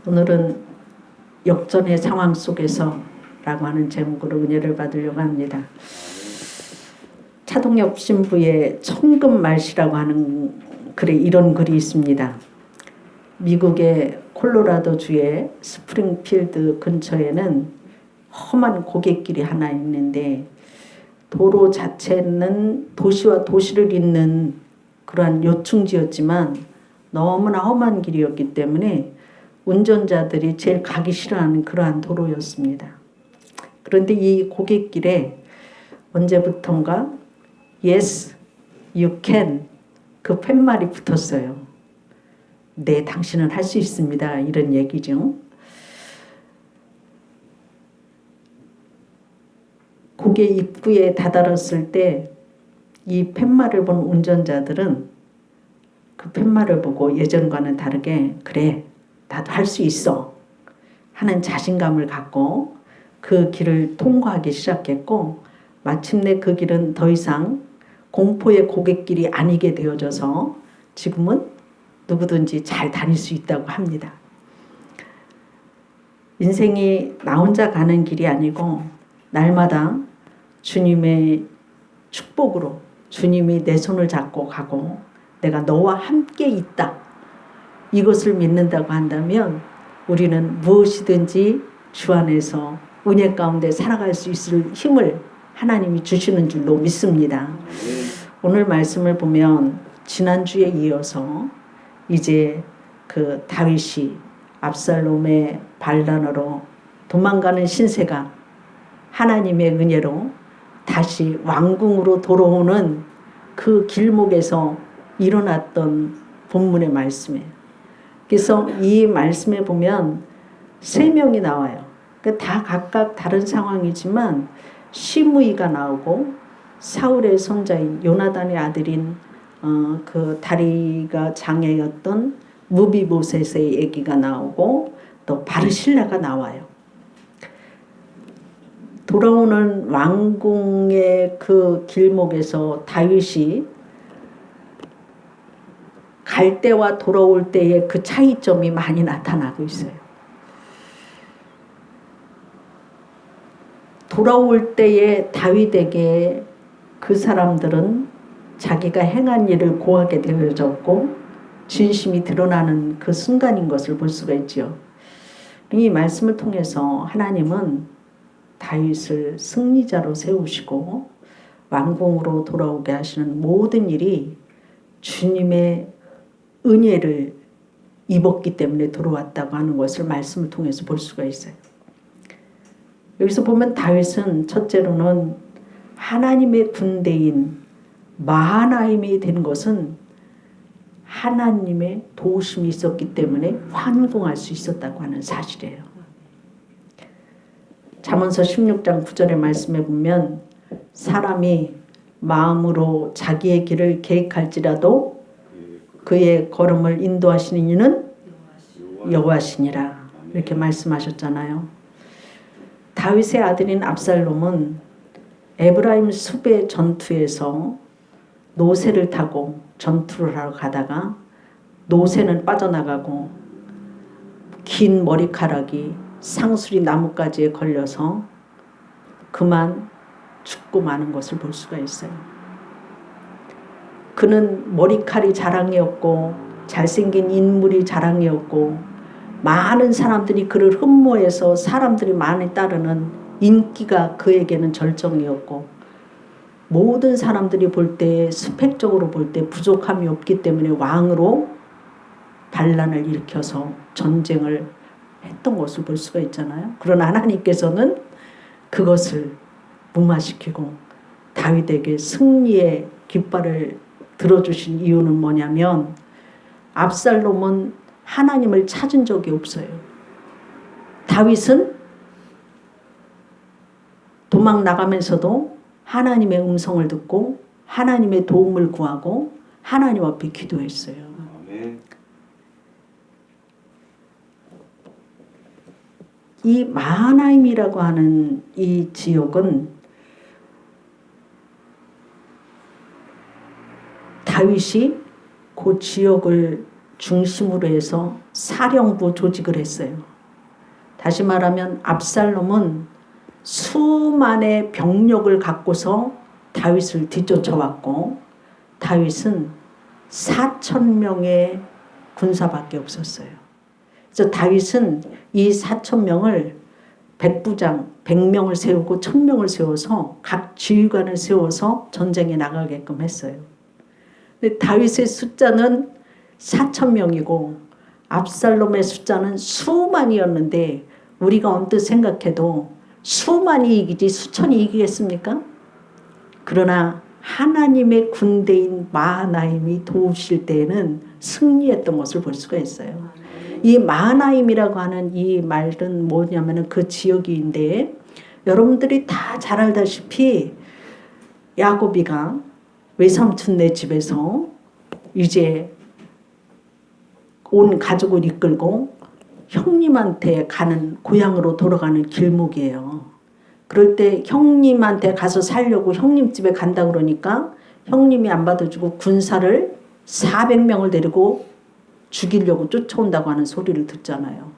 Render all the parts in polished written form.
오늘은 역전의 상황 속에서 라고 하는 제목으로 은혜를 받으려고 합니다. 차동엽 신부의 천금말시라고 하는 이런 글이 있습니다. 미국의 콜로라도주의 스프링필드 근처에는 험한 고갯길이 하나 있는데 도로 자체는 도시와 도시를 잇는 그러한 요충지였지만 너무나 험한 길이었기 때문에 운전자들이 제일 가기 싫어하는 그러한 도로였습니다. 그런데 이 고갯길에 언제부턴가 Yes, you can 그 팻말이 붙었어요. 네, 당신은 할 수 있습니다. 이런 얘기죠. 고개 입구에 다다랐을 때 이 팻말을 본 운전자들은 그 팻말을 보고 예전과는 다르게 그래, 나도 할 수 있어 하는 자신감을 갖고 그 길을 통과하기 시작했고 마침내 그 길은 더 이상 공포의 고갯길이 아니게 되어져서 지금은 누구든지 잘 다닐 수 있다고 합니다. 인생이 나 혼자 가는 길이 아니고 날마다 주님의 축복으로 주님이 내 손을 잡고 가고 내가 너와 함께 있다. 이것을 믿는다고 한다면 우리는 무엇이든지 주 안에서 은혜 가운데 살아갈 수 있을 힘을 하나님이 주시는 줄로 믿습니다. 오늘 말씀을 보면 지난주에 이어서 이제 그 다윗이 압살롬의 반란으로 도망가는 신세가 하나님의 은혜로 다시 왕궁으로 돌아오는 그 길목에서 일어났던 본문의 말씀이에요. 그래서 이 말씀에 보면 세 명이 나와요. 다 각각 다른 상황이지만 시므이가 나오고 사울의 손자인 요나단의 아들인 그 다리가 장애였던 무비보셋의 얘기가 나오고 또 바르실라가 나와요. 돌아오는 왕궁의 그 길목에서 다윗이 갈 때와 돌아올 때의 그 차이점이 많이 나타나고 있어요. 돌아올 때의 다윗에게 그 사람들은 자기가 행한 일을 고하게 되어졌고 진심이 드러나는 그 순간인 것을 볼 수가 있죠. 이 말씀을 통해서 하나님은 다윗을 승리자로 세우시고 왕궁으로 돌아오게 하시는 모든 일이 주님의 은혜를 입었기 때문에 들어왔다고 하는 것을 말씀을 통해서 볼 수가 있어요. 여기서 보면 다윗은 첫째로는 하나님의 군대인 마하나임이 된 것은 하나님의 도우심이 있었기 때문에 환공할 수 있었다고 하는 사실이에요. 잠언서 16장 9절의 말씀에 보면 사람이 마음으로 자기의 길을 계획할지라도 그의 걸음을 인도하시는 이는 여호와시니라 이렇게 말씀하셨잖아요. 다윗의 아들인 압살롬은 에브라임 숲의 전투에서 노새를 타고 전투를 하러 가다가 노새는 빠져나가고 긴 머리카락이 상수리 나뭇가지에 걸려서 그만 죽고 마는 것을 볼 수가 있어요. 그는 머리칼이 자랑이었고 잘생긴 인물이 자랑이었고 많은 사람들이 그를 흠모해서 사람들이 많이 따르는 인기가 그에게는 절정이었고 모든 사람들이 볼 때 스펙적으로 볼 때 부족함이 없기 때문에 왕으로 반란을 일으켜서 전쟁을 했던 것을 볼 수가 있잖아요. 그러나 하나님께서는 그것을 무마시키고 다윗에게 승리의 깃발을 들어주신 이유는 뭐냐면 압살롬은 하나님을 찾은 적이 없어요. 다윗은 도망 나가면서도 하나님의 음성을 듣고 하나님의 도움을 구하고 하나님 앞에 기도했어요. 아멘. 이 마하나임이라고 하는 이 지역은 다윗이 그 지역을 중심으로 해서 사령부 조직을 했어요. 다시 말하면 압살롬은 수만의 병력을 갖고서 다윗을 뒤쫓아왔고 다윗은 4,000명의 군사밖에 없었어요. 그래서 다윗은 이 4,000명을 백부장 100명을 세우고 1,000명을 세워서 각 지휘관을 세워서 전쟁에 나가게끔 했어요. 근데 다윗의 숫자는 4,000명이고 압살롬의 숫자는 수만이었는데 우리가 언뜻 생각해도 수만이 이기지 수천이 이기겠습니까? 그러나 하나님의 군대인 마하나임이 도우실 때에는 승리했던 것을 볼 수가 있어요. 이 마하나임이라고 하는 이 말은 뭐냐면은 그 지역인데 여러분들이 다 잘 알다시피 야곱이가 외삼촌네 집에서 이제 온 가족을 이끌고 형님한테 가는 고향으로 돌아가는 길목이에요. 그럴 때 형님한테 가서 살려고 형님 집에 간다 그러니까 형님이 안 받아주고 군사를 400명을 데리고 죽이려고 쫓아온다고 하는 소리를 듣잖아요.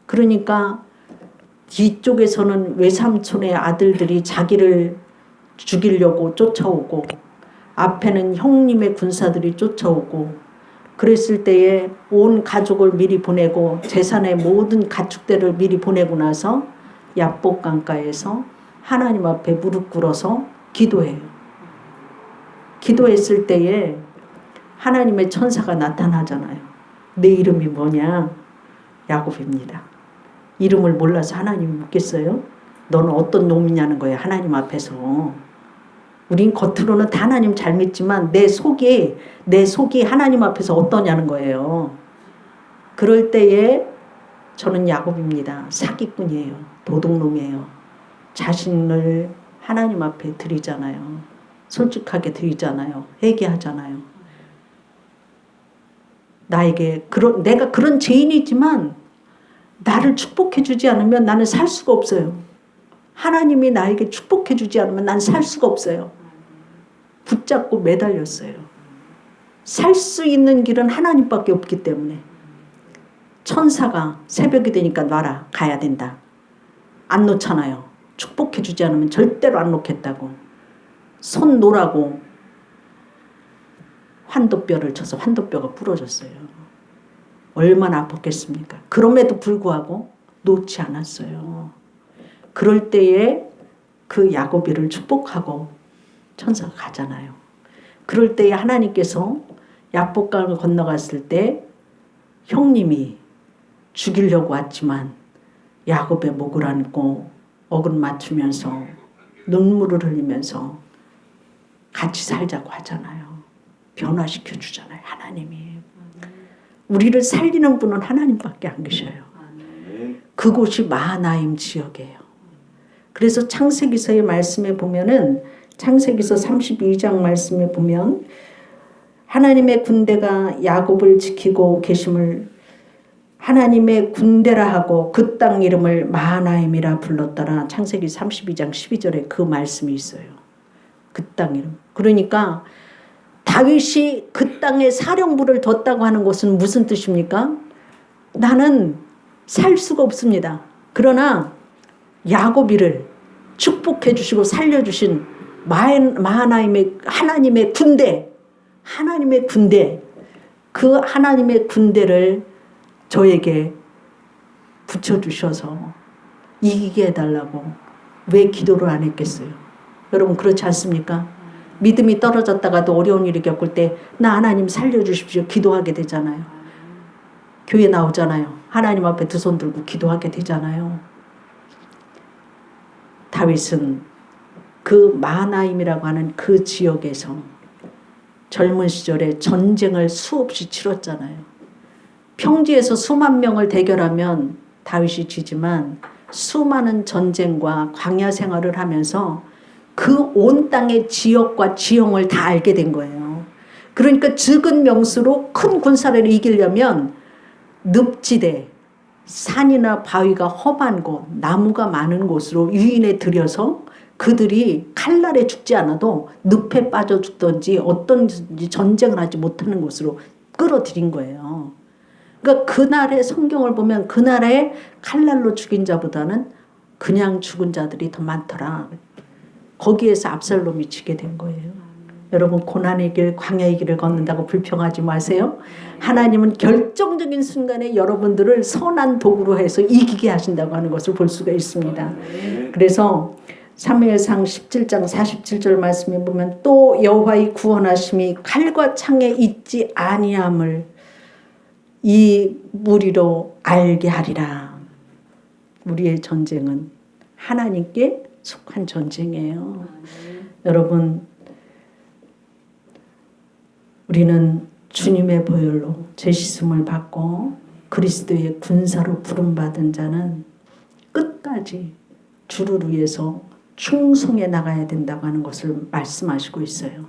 그러니까 뒤쪽에서는 외삼촌의 아들들이 자기를 죽이려고 쫓아오고 앞에는 형님의 군사들이 쫓아오고 그랬을 때에 온 가족을 미리 보내고 재산의 모든 가축대를 미리 보내고 나서 야복강가에서 하나님 앞에 무릎 꿇어서 기도해요. 기도했을 때에 하나님의 천사가 나타나잖아요. 내 이름이 뭐냐? 야곱입니다. 이름을 몰라서 하나님이 묻겠어요? 너는 어떤 놈이냐는 거예요. 하나님 앞에서. 우린 겉으로는 다 하나님 잘 믿지만 내 속이 하나님 앞에서 어떠냐는 거예요. 그럴 때에 저는 야곱입니다. 사기꾼이에요. 도둑놈이에요. 자신을 하나님 앞에 드리잖아요. 솔직하게 드리잖아요. 회개하잖아요. 나에게 내가 그런 죄인이지만 나를 축복해 주지 않으면 나는 살 수가 없어요. 하나님이 나에게 축복해 주지 않으면 난 살 수가 없어요. 붙잡고 매달렸어요. 살 수 있는 길은 하나님밖에 없기 때문에 천사가 새벽이 되니까 놔라. 가야 된다. 안 놓잖아요. 축복해 주지 않으면 절대로 안 놓겠다고. 손 놓으라고 환도뼈를 쳐서 환도뼈가 부러졌어요. 얼마나 아팠겠습니까? 그럼에도 불구하고 놓지 않았어요. 그럴 때에 그 야곱이를 축복하고 천사가 가잖아요. 그럴 때에 하나님께서 야복강을 건너갔을 때 형님이 죽이려고 왔지만 야곱의 목을 안고 억을 맞추면서 눈물을 흘리면서 같이 살자고 하잖아요. 변화시켜 주잖아요. 하나님이. 우리를 살리는 분은 하나님밖에 안 계셔요. 그곳이 마하나임 지역이에요. 그래서 창세기서의 말씀에 보면은 창세기서 32장 말씀에 보면 하나님의 군대가 야곱을 지키고 계심을 하나님의 군대라 하고 그 땅 이름을 마하나임이라 불렀더라. 창세기 32장 12절에 그 말씀이 있어요. 그 땅 이름. 그러니까 다윗이 그 땅에 사령부를 뒀다고 하는 것은 무슨 뜻입니까? 나는 살 수가 없습니다. 그러나 야곱이를 축복해 주시고 살려주신 마하나임의 하나님의 군대, 그 하나님의 군대를 저에게 붙여주셔서 이기게 해달라고 왜 기도를 안 했겠어요? 여러분 그렇지 않습니까? 믿음이 떨어졌다가도 어려운 일을 겪을 때 나 하나님 살려주십시오 기도하게 되잖아요. 교회 나오잖아요. 하나님 앞에 두 손 들고 기도하게 되잖아요. 다윗은 그 마하나임이라고 하는 그 지역에서 젊은 시절에 전쟁을 수없이 치렀잖아요. 평지에서 수만 명을 대결하면 다윗이 지지만 수많은 전쟁과 광야 생활을 하면서 그 온 땅의 지역과 지형을 다 알게 된 거예요. 그러니까 적은 명수로 큰 군사를 이기려면 늪지대, 산이나 바위가 험한 곳, 나무가 많은 곳으로 유인해 들여서 그들이 칼날에 죽지 않아도 늪에 빠져 죽든지 어떤 전쟁을 하지 못하는 곳으로 끌어들인 거예요. 그러니까 그날의 성경을 보면 그날에 칼날로 죽인 자보다는 그냥 죽은 자들이 더 많더라. 거기에서 압살롬이 지게 된 거예요. 여러분 고난의 길, 광야의 길을 걷는다고 불평하지 마세요. 하나님은 결정적인 순간에 여러분들을 선한 도구로 해서 이기게 하신다고 하는 것을 볼 수가 있습니다. 그래서 사무엘상 17장 47절 말씀에 보면 또 여호와의 구원하심이 칼과 창에 있지 아니함을 이 무리로 알게 하리라. 우리의 전쟁은 하나님께 속한 전쟁이에요. 여러분 우리는 주님의 보혈로 죄씻음을 받고 그리스도의 군사로 부름받은 자는 끝까지 주를 위해서 충성해 나가야 된다고 하는 것을 말씀하시고 있어요.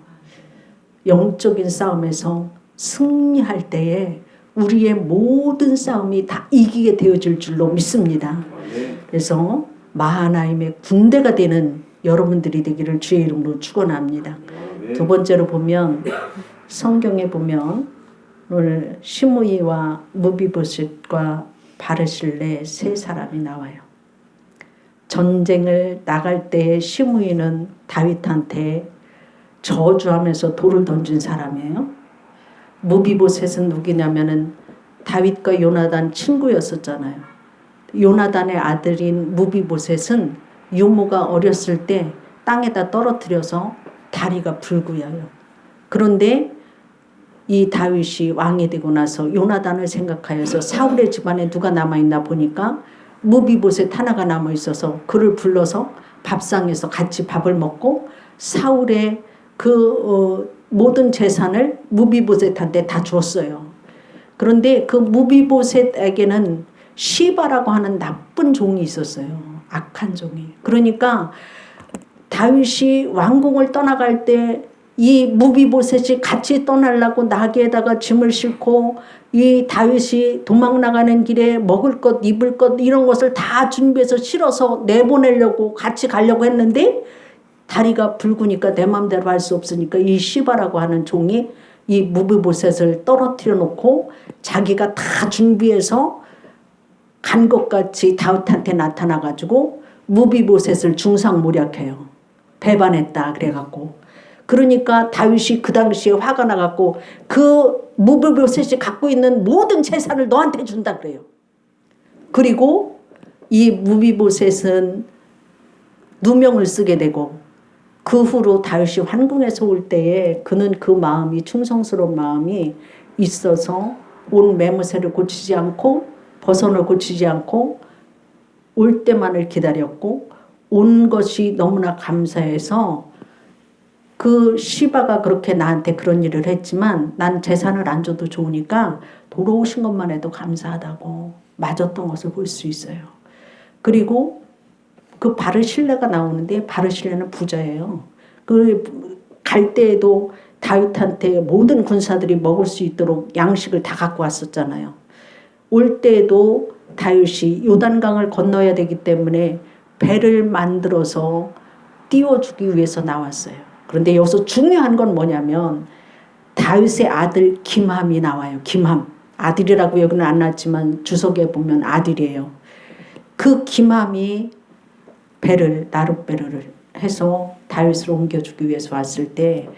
영적인 싸움에서 승리할 때에 우리의 모든 싸움이 다 이기게 되어질 줄로 믿습니다. 그래서 마하나임의 군대가 되는 여러분들이 되기를 주의 이름으로 축원합니다. 두 번째로 보면 성경에 보면 오늘 시므이와 무비보셋과 바르실레 세 사람이 나와요. 전쟁을 나갈 때 시므이는 다윗한테 저주하면서 돌을 던진 사람이에요. 무비보셋은 누구냐면은 다윗과 요나단 친구였었잖아요. 요나단의 아들인 무비보셋은 유모가 어렸을 때 땅에다 떨어뜨려서 다리가 불구여요. 그런데 이 다윗이 왕이 되고 나서 요나단을 생각하여서 사울의 집안에 누가 남아있나 보니까 무비보셋 하나가 남아있어서 그를 불러서 밥상에서 같이 밥을 먹고 사울의 모든 재산을 무비보셋한테 다 줬어요. 그런데 그 무비보셋에게는 시바라고 하는 나쁜 종이 있었어요. 악한 종이. 그러니까 다윗이 왕궁을 떠나갈 때 이 무비보셋이 같이 떠나려고 나귀에다가 짐을 싣고 이 다윗이 도망 나가는 길에 먹을 것, 입을 것 이런 것을 다 준비해서 실어서 내보내려고 같이 가려고 했는데 다리가 붉으니까 내 마음대로 할 수 없으니까 이 시바라고 하는 종이 이 무비보셋을 떨어뜨려 놓고 자기가 다 준비해서 간 것 같이 다윗한테 나타나 가지고 무비보셋을 중상모략해요. 배반했다 그래갖고. 그러니까 다윗이 그 당시에 화가 나갖고 그 무비보셋이 갖고 있는 모든 재산을 너한테 준다 그래요. 그리고 이 무비보셋은 누명을 쓰게 되고 그 후로 다윗이 환궁에서 올 때에 그는 그 마음이 충성스러운 마음이 있어서 온 매무새를 고치지 않고 버선을 고치지 않고 올 때만을 기다렸고 온 것이 너무나 감사해서 그 시바가 그렇게 나한테 그런 일을 했지만 난 재산을 안 줘도 좋으니까 돌아오신 것만 해도 감사하다고 맞았던 것을 볼 수 있어요. 그리고 그 바르실레가 나오는데 바르실레는 부자예요. 그 갈 때에도 다윗한테 모든 군사들이 먹을 수 있도록 양식을 다 갖고 왔었잖아요. 올 때에도 다윗이 요단강을 건너야 되기 때문에 배를 만들어서 띄워주기 위해서 나왔어요. 그런데 여기서 중요한 건 뭐냐면 다윗의 아들 김함이 나와요. 김함. 아들이라고 여기는 안 나왔지만 주석에 보면 아들이에요. 그 김함이 나룻배를 해서 다윗을 옮겨주기 위해서 왔을 때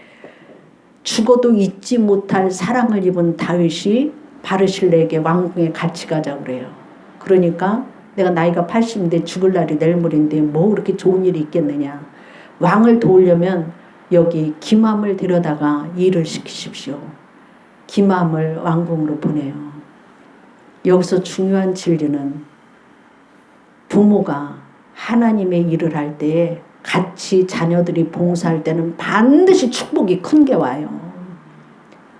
죽어도 잊지 못할 사랑을 입은 다윗이 바르실레에게 왕궁에 같이 가자 그래요. 그러니까 내가 나이가 80인데 죽을 날이 내일 모레인데 뭐 그렇게 좋은 일이 있겠느냐. 왕을 도우려면 여기 김함을 데려다가 일을 시키십시오. 김함을 왕궁으로 보내요. 여기서 중요한 진리는 부모가 하나님의 일을 할 때에 같이 자녀들이 봉사할 때는 반드시 축복이 큰 게 와요.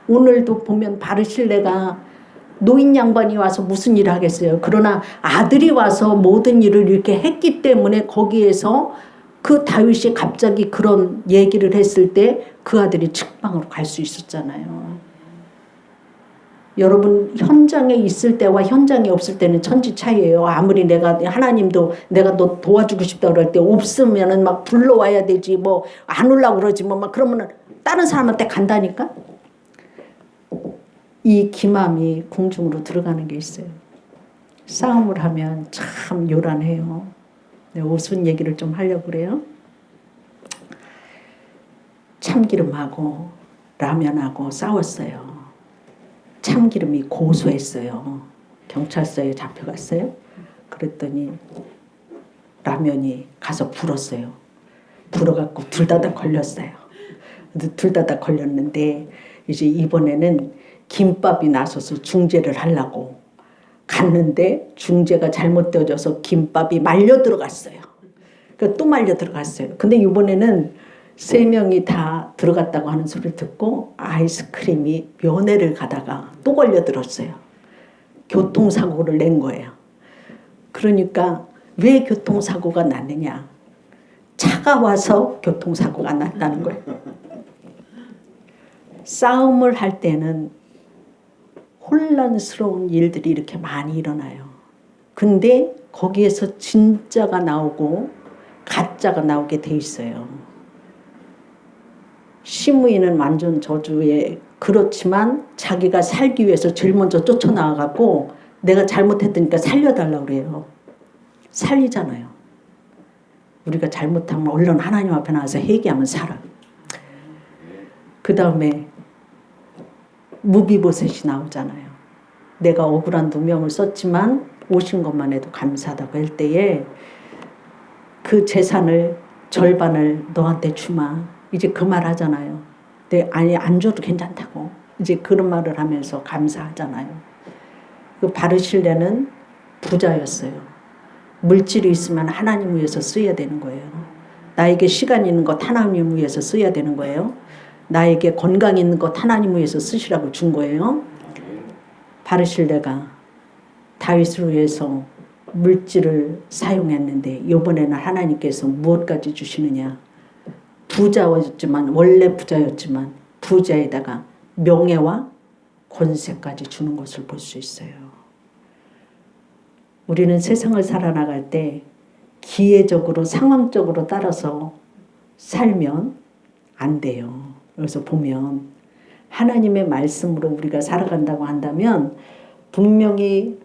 오늘도 보면 바르실레가 노인 양반이 와서 무슨 일을 하겠어요. 그러나 아들이 와서 모든 일을 이렇게 했기 때문에 거기에서 그 다윗이 갑자기 그런 얘기를 했을 때 그 아들이 측방으로 갈 수 있었잖아요. 여러분 현장에 있을 때와 현장에 없을 때는 천지 차이예요. 아무리 하나님도 내가 너 도와주고 싶다 그럴 때 없으면은 막 불러와야 되지 뭐 안 오려고 그러지 뭐 막 그러면은 다른 사람한테 간다니까. 이 기맘이 궁중으로 들어가는 게 있어요. 싸움을 하면 참 요란해요. 내가 무슨 얘기를 좀 하려고 그래요. 참기름하고 라면하고 싸웠어요. 참기름이 고소했어요. 경찰서에 잡혀갔어요. 그랬더니 라면이 가서 불었어요. 불어갖고 둘 다 걸렸어요. 둘 다 걸렸는데 이제 이번에는 김밥이 나서서 중재를 하려고 갔는데 중재가 잘못되어져서 김밥이 말려 들어갔어요. 또 말려 들어갔어요. 근데 이번에는 3명이 다 들어갔다고 하는 소리를 듣고 아이스크림이 면회를 가다가 또 걸려 들었어요. 교통사고를 낸 거예요. 그러니까 왜 교통사고가 났느냐? 차가 와서 교통사고가 났다는 거예요. 싸움을 할 때는 혼란스러운 일들이 이렇게 많이 일어나요. 근데 거기에서 진짜가 나오고 가짜가 나오게 돼 있어요. 시므이는 완전 저주에 그렇지만 자기가 살기 위해서 제일 먼저 쫓아나와갖고 내가 잘못했으니까 살려달라고 그래요. 살리잖아요. 우리가 잘못하면 얼른 하나님 앞에 나와서 회개하면 살아. 그 다음에 무비보셋이 나오잖아요. 내가 억울한 누명을 썼지만 오신 것만 해도 감사하다고 할 때에 그 재산을 절반을 너한테 주마. 이제 그 말 하잖아요. 근데 아니 안 줘도 괜찮다고. 이제 그런 말을 하면서 감사하잖아요. 그 바르실레는 부자였어요. 물질이 있으면 하나님 위해서 써야 되는 거예요. 나에게 시간 있는 것 하나님 위해서 써야 되는 거예요. 나에게 건강 있는 것 하나님 위해서 쓰시라고 준 거예요. 바르실레가 다윗을 위해서 물질을 사용했는데 이번에는 하나님께서 무엇까지 주시느냐. 부자였지만 원래 부자였지만 부자에다가 명예와 권세까지 주는 것을 볼 수 있어요. 우리는 세상을 살아나갈 때 기회적으로 상황적으로 따라서 살면 안 돼요. 여기서 보면 하나님의 말씀으로 우리가 살아간다고 한다면 분명히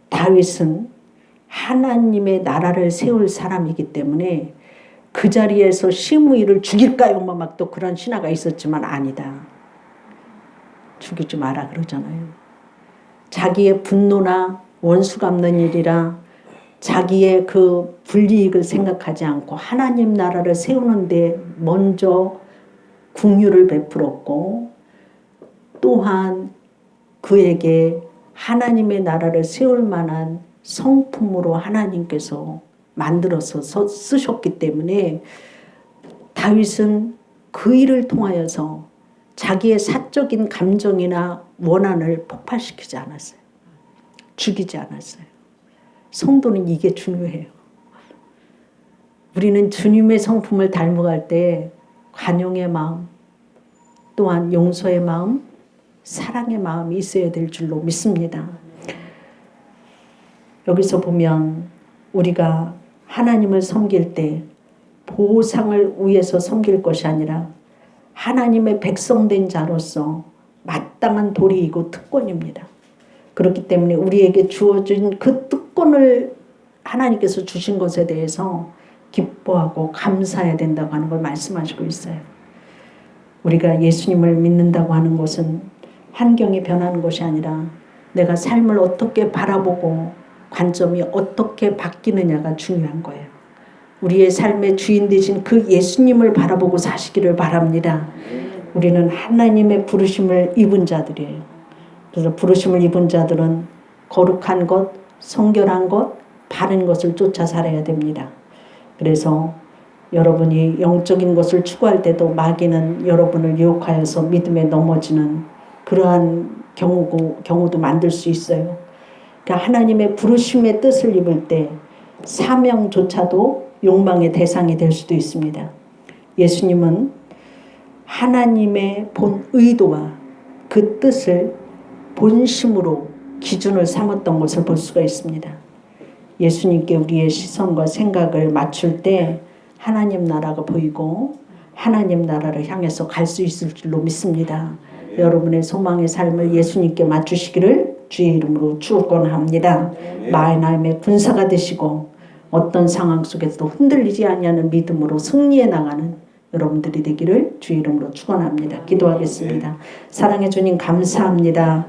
다윗은 하나님의 나라를 세울 사람이기 때문에 그 자리에서 시므이를 죽일까요? 막 또 그런 신화가 있었지만 아니다. 죽이지 마라 그러잖아요. 자기의 분노나 원수 갚는 일이라 자기의 그 불이익을 생각하지 않고 하나님 나라를 세우는데 먼저 긍휼을 베풀었고 또한 그에게 하나님의 나라를 세울 만한 성품으로 하나님께서 만들어서 쓰셨기 때문에 다윗은 그 일을 통하여서 자기의 사적인 감정이나 원한을 폭발시키지 않았어요. 죽이지 않았어요. 성도는 이게 중요해요. 우리는 주님의 성품을 닮아갈 때 관용의 마음, 또한 용서의 마음, 사랑의 마음이 있어야 될 줄로 믿습니다. 여기서 보면 우리가 하나님을 섬길 때 보상을 위해서 섬길 것이 아니라 하나님의 백성된 자로서 마땅한 도리이고 특권입니다. 그렇기 때문에 우리에게 주어진 그 특권을 하나님께서 주신 것에 대해서 기뻐하고 감사해야 된다고 하는 걸 말씀하시고 있어요. 우리가 예수님을 믿는다고 하는 것은 환경이 변하는 것이 아니라 내가 삶을 어떻게 바라보고 관점이 어떻게 바뀌느냐가 중요한 거예요. 우리의 삶의 주인 되신 그 예수님을 바라보고 사시기를 바랍니다. 우리는 하나님의 부르심을 입은 자들이에요. 그래서 부르심을 입은 자들은 거룩한 것, 성결한 것, 바른 것을 쫓아 살아야 됩니다. 그래서 여러분이 영적인 것을 추구할 때도 마귀는 여러분을 유혹하여서 믿음에 넘어지는 그러한 경우도 만들 수 있어요. 그러니까 하나님의 부르심의 뜻을 입을 때 사명조차도 욕망의 대상이 될 수도 있습니다. 예수님은 하나님의 본 의도와 그 뜻을 본심으로 기준을 삼았던 것을 볼 수가 있습니다. 예수님께 우리의 시선과 생각을 맞출 때 하나님 나라가 보이고 하나님 나라를 향해서 갈 수 있을 줄로 믿습니다. 여러분의 소망의 삶을 예수님께 맞추시기를 주의 이름으로 축원합니다. 마하나임의 군사가 되시고 어떤 상황 속에서도 흔들리지 아니하는 믿음으로 승리해 나가는 여러분들이 되기를 주의 이름으로 축원합니다. 기도하겠습니다. 사랑해 주님 감사합니다.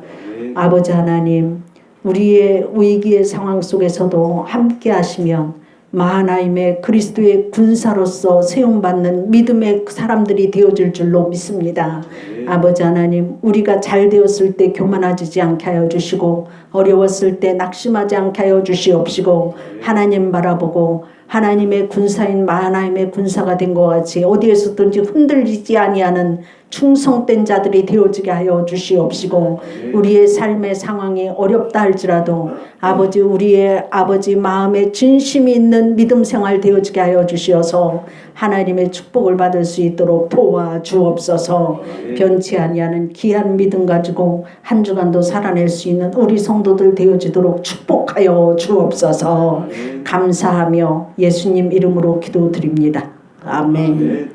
아버지 하나님, 우리의 위기의 상황 속에서도 함께 하시면 마하나임의 그리스도의 군사로서 세움받는 믿음의 사람들이 되어질 줄로 믿습니다. 아버지 하나님, 우리가 잘 되었을 때 교만하지 않게 하여 주시고 어려웠을 때 낙심하지 않게 하여 주시옵시고 하나님 바라보고 하나님의 군사인 마하나임의 군사가 된 것 같이 어디에서든지 흔들리지 아니하는 충성된 자들이 되어지게 하여 주시옵시고 우리의 삶의 상황이 어렵다 할지라도 아버지 우리의 아버지 마음에 진심이 있는 믿음 생활 되어지게 하여 주시어서 하나님의 축복을 받을 수 있도록 도와주옵소서. 변치 아니하는 귀한 믿음 가지고 한 주간도 살아낼 수 있는 우리 성도들 되어지도록 축복하여 주옵소서. 감사하며 예수님 이름으로 기도드립니다. 아멘.